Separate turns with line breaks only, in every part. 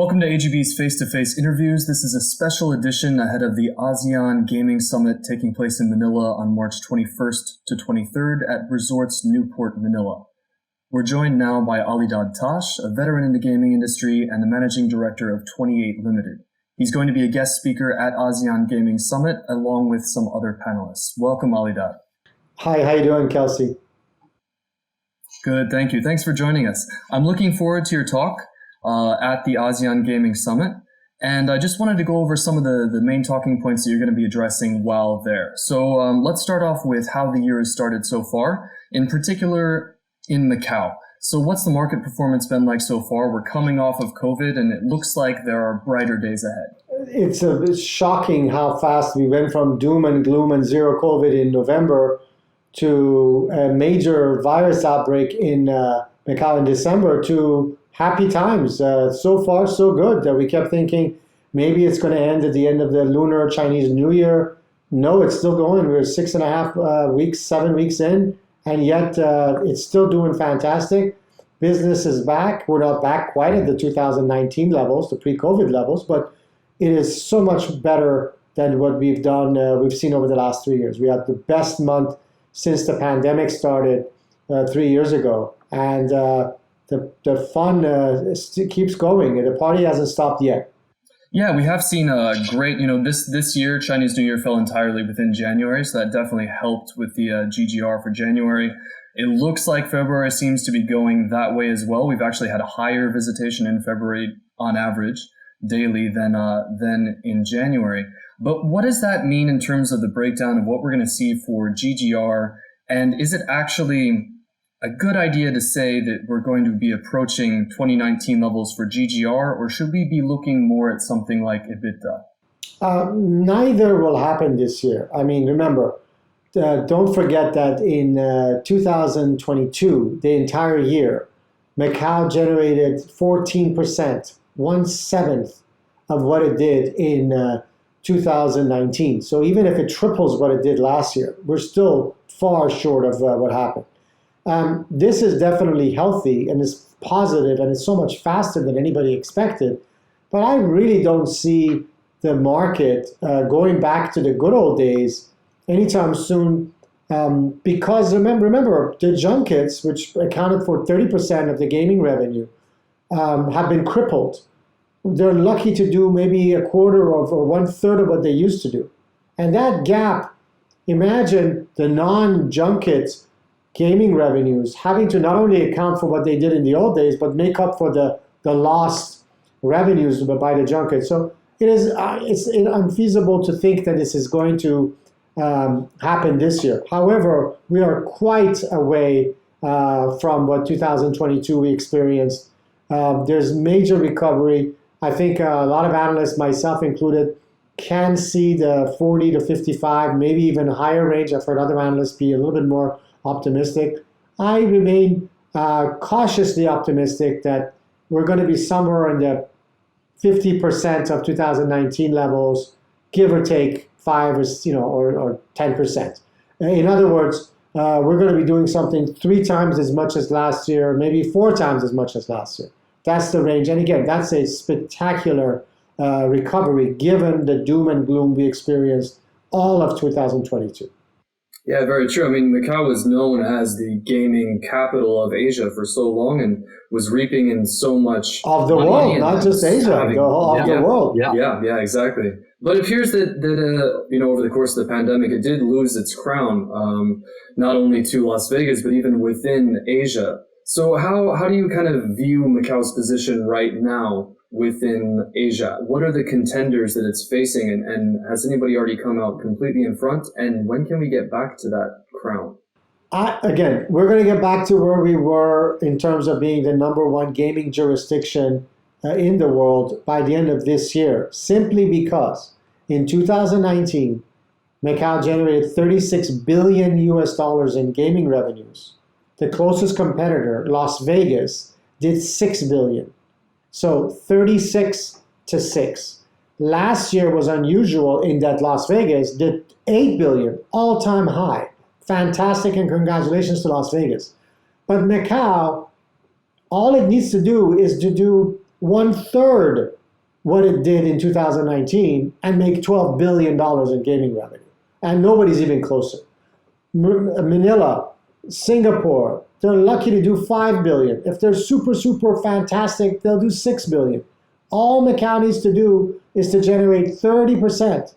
Welcome to AGB's face-to-face interviews. This is a special edition ahead of the ASEAN Gaming Summit taking place in Manila on March 21st to 23rd at Resorts Newport, Manila. We're joined now by Alidad Tash, a veteran in the gaming industry and the managing director of 28 Limited. He's going to be a guest speaker at ASEAN Gaming Summit along with some other panelists. Welcome, Alidad.
Hi, how you doing, Kelsey?
Good, thank you. Thanks for joining us. I'm looking forward to your talk at the ASEAN Gaming Summit. And I just wanted to go over some of the main talking points that you're going to be addressing while there. So let's start off with how the year has started so far, in particular in Macau. So what's the market performance been like so far? We're coming off of COVID and it looks like there are brighter days ahead.
It's shocking how fast we went from doom and gloom and zero COVID in November to a major virus outbreak in Macau in December to happy times. So far, so good. We kept thinking maybe it's going to end at the end of the lunar Chinese New Year. No, it's still going. We're 6.5 weeks, 7 weeks in, and yet it's still doing fantastic. Business is back. We're not back quite at the 2019 levels, the pre-COVID levels, but it is so much better than what we've seen over the last 3 years. We had the best month since the pandemic started 3 years ago. And the fun keeps going. The party hasn't stopped yet.
Yeah, we have seen a great, this year, Chinese New Year fell entirely within January, so that definitely helped with the GGR for January. It looks like February seems to be going that way as well. We've actually had a higher visitation in February on average daily than in January. But what does that mean in terms of the breakdown of what we're going to see for GGR? And is it actually a good idea to say that we're going to be approaching 2019 levels for GGR, or should we be looking more at something like EBITDA?
Neither will happen this year. I mean, remember, don't forget that in 2022, the entire year, Macau generated 14%, 1/7 of what it did in 2019. So even if it triples what it did last year, we're still far short of what happened. This is definitely healthy and is positive and it's so much faster than anybody expected. But I really don't see the market going back to the good old days anytime soon because remember, the junkets, which accounted for 30% of the gaming revenue, have been crippled. They're lucky to do maybe a quarter of or 1/3 of what they used to do. And that gap, imagine the non-junket gaming revenues having to not only account for what they did in the old days, but make up for the lost revenues by the junket. So it's unfeasible to think that this is going to happen this year. However, we are quite away from what 2022 we experienced. There's major recovery. I think a lot of analysts, myself included, can see the 40 to 55, maybe even a higher range. I've heard other analysts be a little bit more optimistic. I remain cautiously optimistic that we're going to be somewhere in the 50% of 2019 levels, give or take 5 or 10%. In other words, we're going to be doing something 3 times as much as last year, maybe 4 times as much as last year. That's the range. And again, that's a spectacular recovery given the doom and gloom we experienced all of 2022.
Yeah, very true. I mean, Macau was known as the gaming capital of Asia for so long and was reaping in so much
of the world, not just Asia, of the world.
Yeah, exactly. But it appears that over the course of the pandemic, it did lose its crown, not only to Las Vegas, but even within Asia. So how do you kind of view Macau's position right now within Asia? What are the contenders that it's facing, and has anybody already come out completely in front? And when can we get back to that crown?
Again, we're going to get back to where we were in terms of being the number one gaming jurisdiction in the world by the end of this year, simply because in 2019, Macau generated $36 billion in gaming revenues. The closest competitor, Las Vegas, did $6 billion. So 36 to 6. Last year was unusual in that Las Vegas did $8 billion, all-time high. Fantastic, and congratulations to Las Vegas. But Macau, all it needs to do is to do one-third what it did in 2019 and make $12 billion in gaming revenue. And nobody's even closer. Manila, Singapore, they're lucky to do $5 billion. If they're super, super fantastic, they'll do $6 billion. All Macau needs to do is to generate 30%,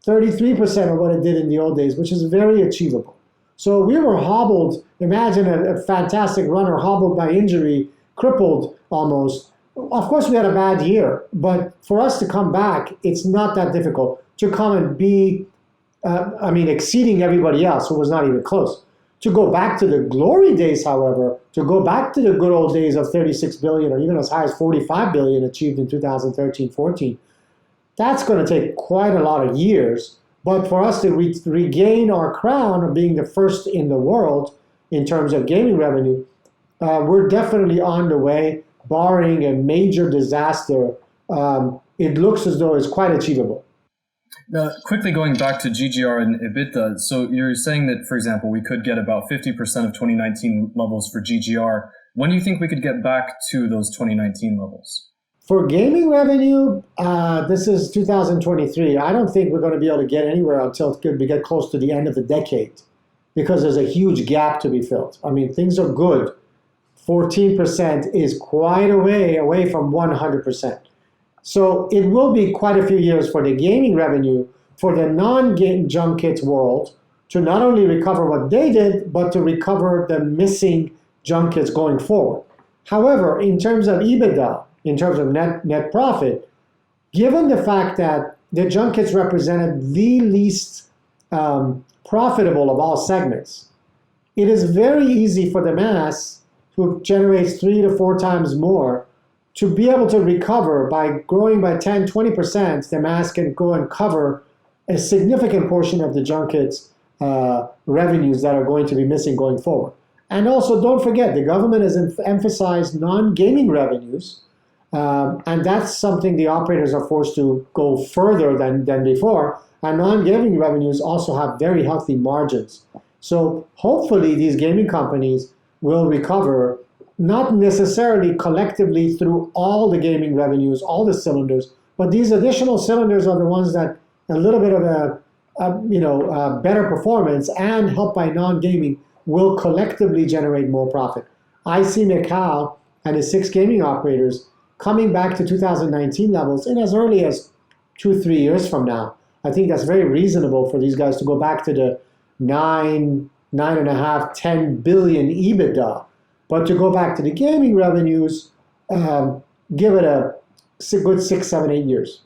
33% of what it did in the old days, which is very achievable. So we were hobbled. Imagine a fantastic runner hobbled by injury, crippled almost. Of course, we had a bad year, but for us to come back, it's not that difficult to come and be, exceeding everybody else who was not even close. To go back to the glory days, however, to go back to the good old days of 36 billion or even as high as 45 billion achieved in 2013-14, that's going to take quite a lot of years. But for us to regain our crown of being the first in the world in terms of gaming revenue, we're definitely on the way, barring a major disaster. It looks as though it's quite achievable.
Now, quickly going back to GGR and EBITDA, so you're saying that, for example, we could get about 50% of 2019 levels for GGR. When do you think we could get back to those 2019 levels?
For gaming revenue, this is 2023. I don't think we're going to be able to get anywhere until we get close to the end of the decade because there's a huge gap to be filled. I mean, things are good. 14% is quite a way away from 100%. So it will be quite a few years for the gaming revenue for the non-game junkets world to not only recover what they did, but to recover the missing junkets going forward. However, in terms of EBITDA, in terms of net profit, given the fact that the junkets represented the least profitable of all segments, it is very easy for the mass, who generates 3 to 4 times more, to be able to recover by growing by 10, 20%. The mass can go and cover a significant portion of the junkets revenues that are going to be missing going forward. And also, don't forget, the government has emphasized non-gaming revenues, and that's something the operators are forced to go further than before. And non-gaming revenues also have very healthy margins. So hopefully these gaming companies will recover, not necessarily collectively through all the gaming revenues, all the cylinders, but these additional cylinders are the ones that a little bit of a better performance and helped by non-gaming will collectively generate more profit. I see Macau and its 6 gaming operators coming back to 2019 levels in as early as 2-3 years from now. I think that's very reasonable for these guys to go back to the 9.5, 10 billion EBITDA. But to go back to the gaming revenues, give it a good 6, 7, 8 years.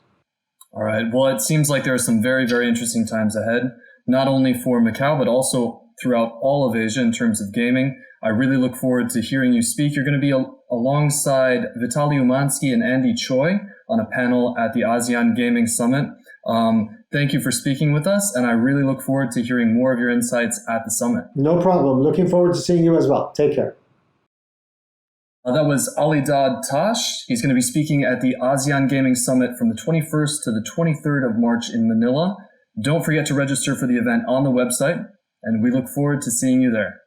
All right. Well, it seems like there are some very, very interesting times ahead, not only for Macau, but also throughout all of Asia in terms of gaming. I really look forward to hearing you speak. You're going to be alongside Vitaly Umansky and Andy Choi on a panel at the ASEAN Gaming Summit. Thank you for speaking with us, and I really look forward to hearing more of your insights at the summit.
No problem. Looking forward to seeing you as well. Take care.
That was Alidad Tash. He's going to be speaking at the ASEAN Gaming Summit from the 21st to the 23rd of March in Manila. Don't forget to register for the event on the website, and we look forward to seeing you there.